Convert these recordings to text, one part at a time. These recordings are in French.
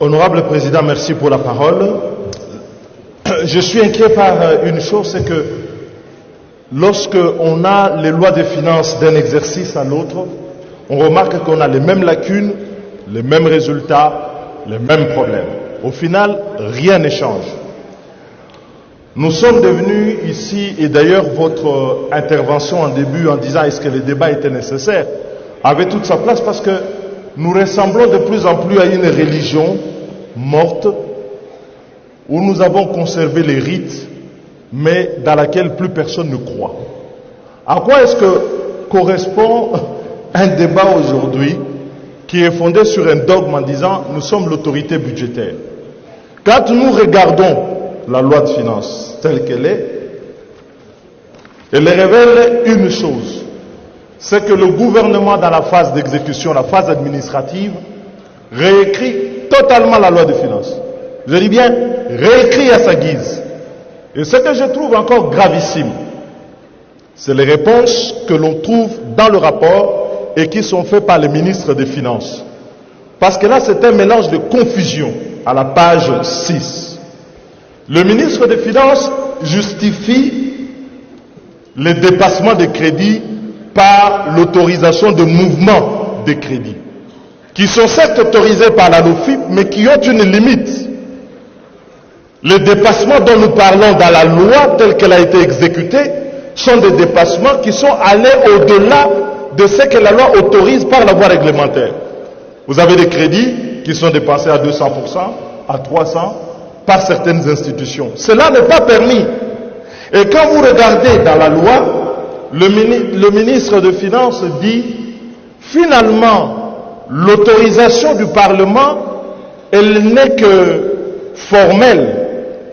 Honorable Président, merci pour la parole. Je suis inquiet par une chose, c'est que lorsque on a les lois de finances d'un exercice à l'autre, on remarque qu'on a les mêmes lacunes, les mêmes résultats, les mêmes problèmes. Au final, rien ne change. Nous sommes devenus ici, et d'ailleurs votre intervention en début en disant est-ce que le débat était nécessaire, avait toute sa place parce que nous ressemblons de plus en plus à une religion morte où nous avons conservé les rites mais dans laquelle plus personne ne croit. À quoi est-ce que correspond un débat aujourd'hui qui est fondé sur un dogme en disant nous sommes l'autorité budgétaire? Quand nous regardons la loi de finances telle qu'elle est, elle révèle une chose, c'est que le gouvernement dans la phase d'exécution, la phase administrative, réécrit totalement la loi de finances. Je dis bien, réécrit à sa guise. Et ce que je trouve encore gravissime, c'est les réponses que l'on trouve dans le rapport et qui sont faites par le ministre des Finances. Parce que là, c'est un mélange de confusion à la page 6. Le ministre des Finances justifie le dépassement des crédits par l'autorisation de mouvements de crédits, qui sont certes autorisés par la LOFIP, mais qui ont une limite. Les dépassements dont nous parlons dans la loi telle qu'elle a été exécutée sont des dépassements qui sont allés au-delà de ce que la loi autorise par la voie réglementaire. Vous avez des crédits qui sont dépensés à 200%, à 300%, par certaines institutions. Cela n'est pas permis. Et quand vous regardez dans la loi, le ministre des Finances dit, finalement, l'autorisation du Parlement, elle n'est que formelle,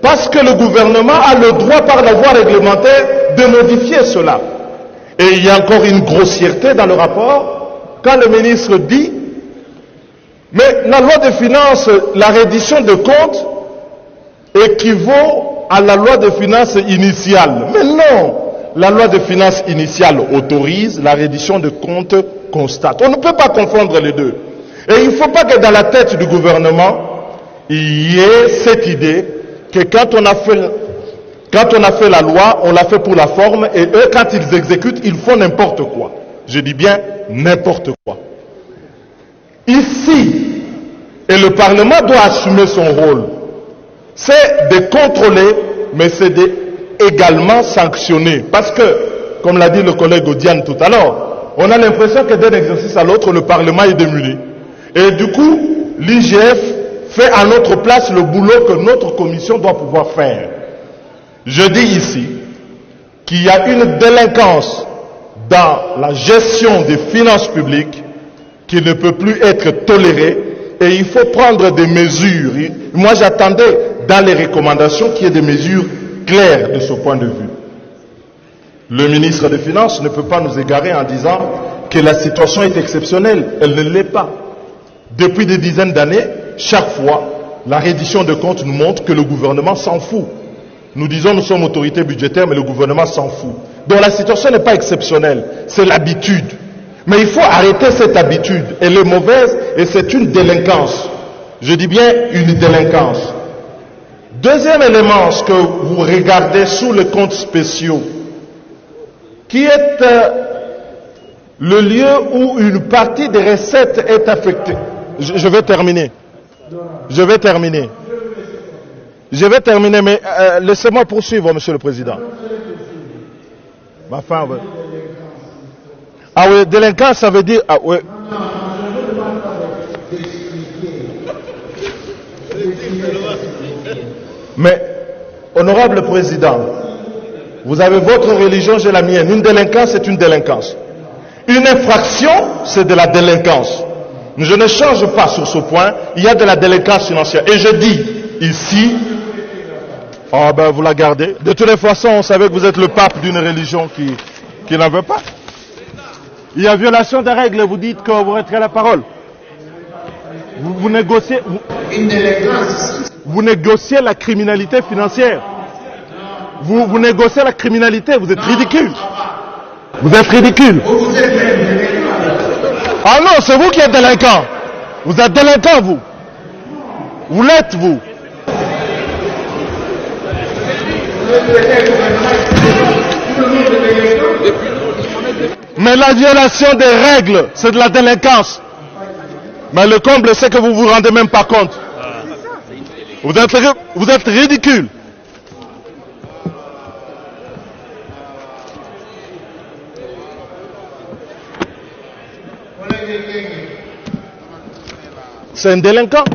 parce que le gouvernement a le droit par la voie réglementaire de modifier cela. Et il y a encore une grossièreté dans le rapport, quand le ministre dit, mais la loi de finances, la reddition de comptes, équivaut à la loi de finances initiale. Mais non, la loi de finances initiale autorise, la reddition de comptes constate. On ne peut pas confondre les deux. Et il ne faut pas que dans la tête du gouvernement, il y ait cette idée que quand on a fait la loi, on l'a fait pour la forme, et eux, quand ils exécutent, ils font n'importe quoi. Je dis bien n'importe quoi. Ici, et le Parlement doit assumer son rôle, c'est de contrôler, mais c'est également sanctionner. Parce que, comme l'a dit le collègue Odiane tout à l'heure, on a l'impression que d'un exercice à l'autre, le Parlement est démuni. Et du coup, l'IGF fait à notre place le boulot que notre commission doit pouvoir faire. Je dis ici qu'il y a une délinquance dans la gestion des finances publiques qui ne peut plus être tolérée et il faut prendre des mesures. Moi, j'attendais dans les recommandations qu'il y ait des mesures claires de ce point de vue. Le ministre des Finances ne peut pas nous égarer en disant que la situation est exceptionnelle. Elle ne l'est pas. Depuis des dizaines d'années, chaque fois, la reddition de comptes nous montre que le gouvernement s'en fout. Nous disons nous sommes autorité budgétaire, mais le gouvernement s'en fout. Donc la situation n'est pas exceptionnelle, c'est l'habitude. Mais il faut arrêter cette habitude. Elle est mauvaise et c'est une délinquance. Je dis bien une délinquance. Deuxième élément, ce que vous regardez sous les comptes spéciaux, qui est le lieu où une partie des recettes est affectée. Je vais terminer. Je vais terminer, mais laissez-moi poursuivre, Monsieur le Président. Ma femme. Ah oui, délinquance, ça veut dire... Ah oui. Mais, honorable Président, vous avez votre religion, j'ai la mienne. Une délinquance, c'est une délinquance. Une infraction, c'est de la délinquance. Je ne change pas sur ce point, il y a de la délinquance financière. Et je dis ici, oh ben vous la gardez. De toutes les façons, on savait que vous êtes le pape d'une religion qui n'en veut pas. Il y a violation des règles, vous dites que vous retirez la parole. Vous négociez... Vous négociez la criminalité financière. Vous négociez la criminalité, vous êtes ridicule. Vous êtes ridicule. Ah non, c'est vous qui êtes délinquant. Vous êtes délinquant, vous. Où l'êtes-vous? Mais la violation des règles, c'est de la délinquance. Mais le comble, c'est que vous vous rendez même pas compte. Vous êtes ridicule. C'est un délinquant.